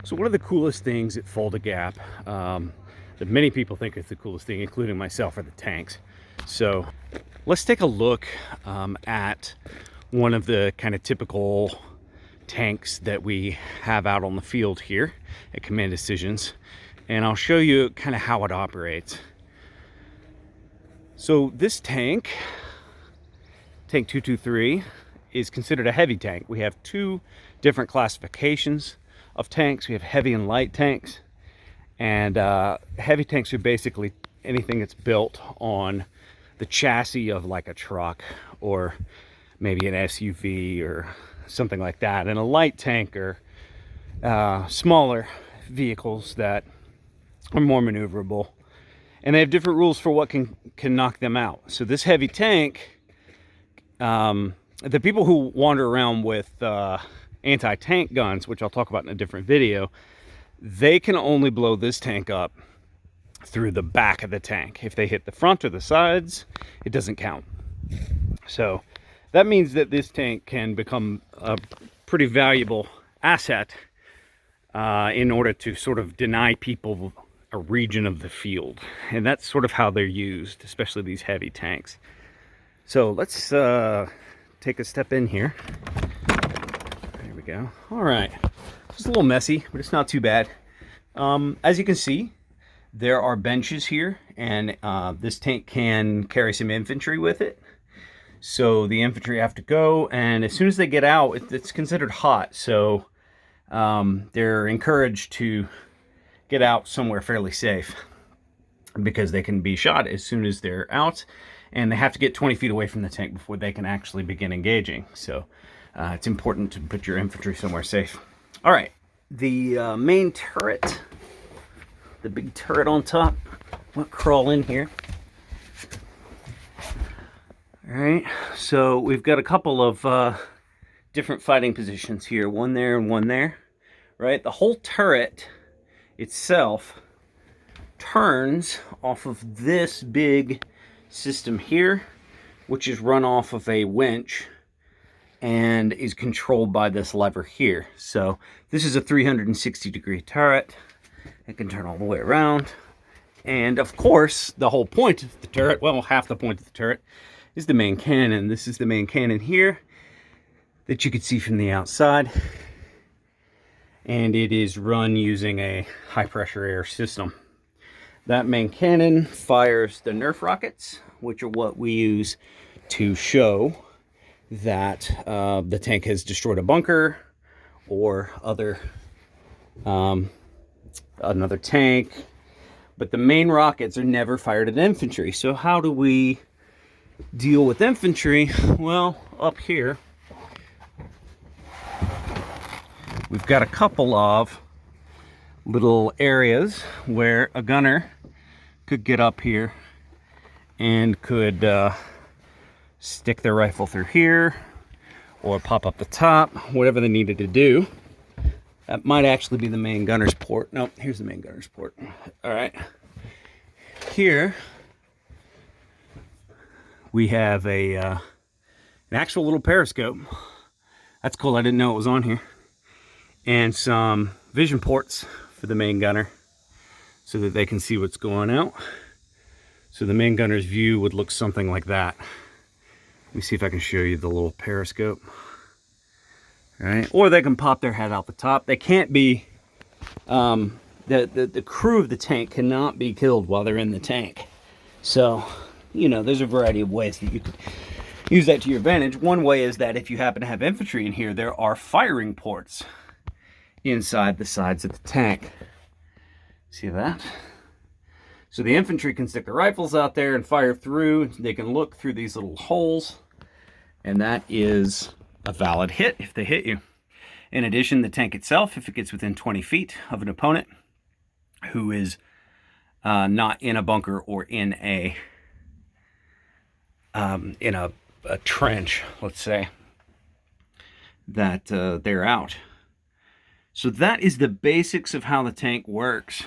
So one of the coolest things at Fulda Gap, that many people think is the coolest thing, including myself, are the tanks. So let's take a look at one of the kind of typical tanks that we have out on the field here at Command Decisions, and I'll show you kind of how it operates. So this tank 223, is considered a heavy tank. We have two different classifications of tanks. We have heavy and light tanks, and heavy tanks are basically anything that's built on the chassis of like a truck or maybe an SUV or something like that, and a light tank are smaller vehicles that are more maneuverable, and they have different rules for what can knock them out. So this heavy tank, the people who wander around with anti-tank guns, which I'll talk about in a different video, they can only blow this tank up through the back of the tank. If they hit the front or the sides, it doesn't count. So that means that this tank can become a pretty valuable asset in order to sort of deny people a region of the field. And that's sort of how they're used, especially these heavy tanks. So let's take a step in here. There we go. All right. It's a little messy, but it's not too bad. As you can see, there are benches here, and this tank can carry some infantry with it. So the infantry have to go, and as soon as they get out, it's considered hot. So they're encouraged to get out somewhere fairly safe, because they can be shot as soon as they're out, and they have to get 20 feet away from the tank before they can actually begin engaging. So it's important to put your infantry somewhere safe. All right, the main turret, the big turret on top, we'll crawl in here. All right, so we've got a couple of different fighting positions here, one there and one there, right? The whole turret itself turns off of this big system here, which is run off of a winch and is controlled by this lever here. So this is a 360-degree turret. It can turn all the way around. And of course, the whole point of the turret, well, half the point of the turret, is the main cannon. This is the main cannon here that you can see from the outside. And it is run using a high-pressure air system. That main cannon fires the Nerf rockets, which are what we use to show that the tank has destroyed a bunker or another tank. But the main rockets are never fired at infantry. So how do we deal with infantry? Well, up here, we've got a couple of little areas where a gunner could get up here and could stick their rifle through here or pop up the top, whatever they needed to do. That might actually be the main gunner's port. No, here's the main gunner's port. All right. Here we have an actual little periscope. That's cool. I didn't know it was on here. And some vision ports for the main gunner so that they can see what's going out. So the main gunner's view would look something like that. Let me see if I can show you the little periscope. All right, or they can pop their head out the top. They can't be, the crew of the tank cannot be killed while they're in the tank. So, you know, there's a variety of ways that you could use that to your advantage. One way is that if you happen to have infantry in here, there are firing ports inside the sides of the tank. See that? So the infantry can stick their rifles out there and fire through. They can look through these little holes, and that is a valid hit if they hit you. In addition, the tank itself, if it gets within 20 feet of an opponent who is not in a bunker or in a trench, let's say, that they're out. So that is the basics of how the tank works.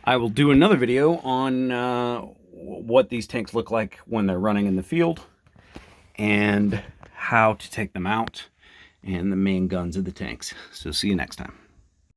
I will do another video on what these tanks look like when they're running in the field and how to take them out and the main guns of the tanks. So see you next time.